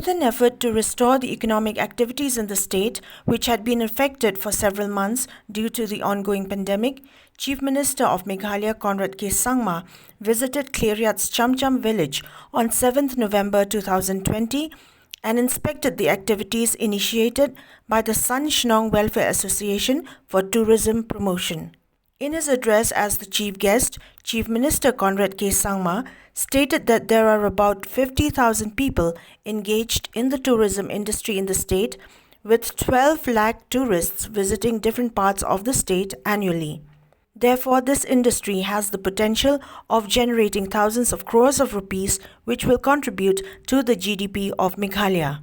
With an effort to restore the economic activities in the state, which had been affected for several months due to the ongoing pandemic, Chief Minister of Meghalaya Conrad K Sangma visited Khliehriat's Chamcham village on 7th November 2020 and inspected the activities initiated by the San Shnong Welfare Association for tourism promotion. In his address as the chief guest, Chief Minister Conrad K Sangma stated that there are about 50,000 people engaged in the tourism industry in the state, with 12 lakh tourists visiting different parts of the state annually. Therefore, this industry has the potential of generating thousands of crores of rupees, which will contribute to the GDP of Meghalaya.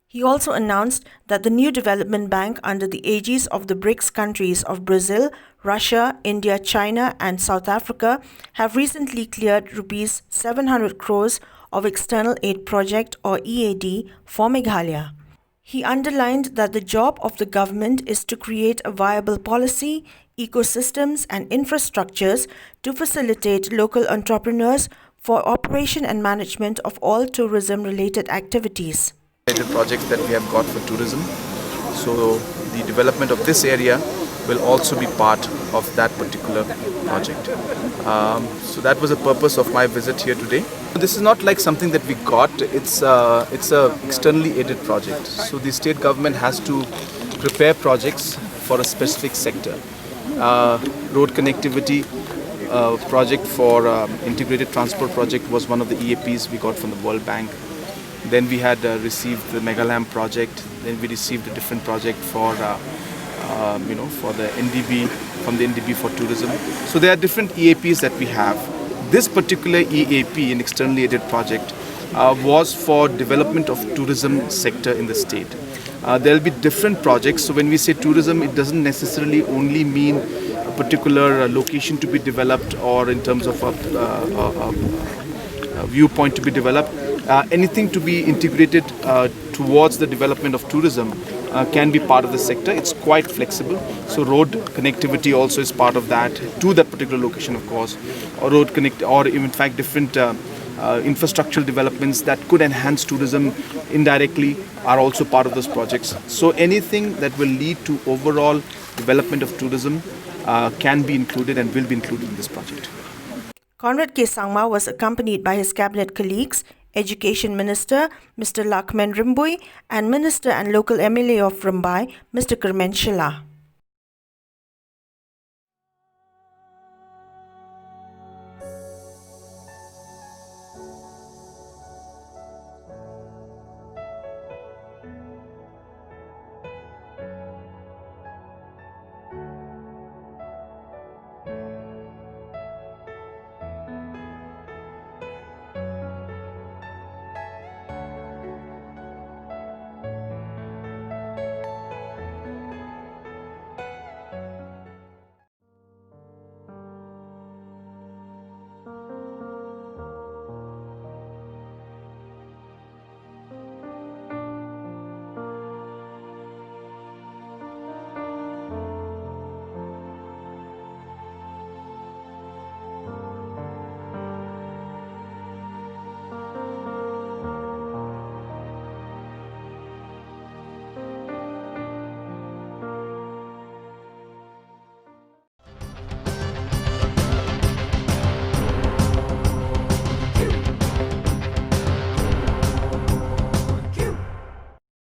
He also announced that the new development bank under the aegis of the BRICS countries of Brazil, Russia, India, China and South Africa have recently cleared rupees 700 crores of external aid project or EAD for Meghalaya. He underlined that the job of the government is to create a viable policy, ecosystems and infrastructures to facilitate local entrepreneurs for operation and management of all tourism-related activities. Projects that we have got for tourism, so the development of this area will also be part of that particular project. So that was the purpose of my visit here today. This is not like something that we got, it's a externally aided project. So the state government has to prepare projects for a specific sector. Road connectivity project for integrated transport project was one of the EAPs we got from the World Bank. Then we had received the Meghalaya project. Then we received a different project for for the NDB, from the NDB for tourism. So there are different EAPs that we have. This particular EAP, an externally aided project, was for development of tourism sector in the state. There will be different projects. So when we say tourism, it doesn't necessarily only mean a particular location to be developed or in terms of a viewpoint to be developed. Anything to be integrated towards the development of tourism can be part of the sector. It's quite flexible. So road connectivity also is part of that, to that particular location of course, or road connect, or in fact different infrastructural developments that could enhance tourism indirectly are also part of those projects. So anything that will lead to overall development of tourism can be included and will be included in this project. Conrad K Sangma was accompanied by his cabinet colleagues, Education Minister Mr. Lakman Rimbui and Minister and Local MLA of Rambai Mr. Shillong.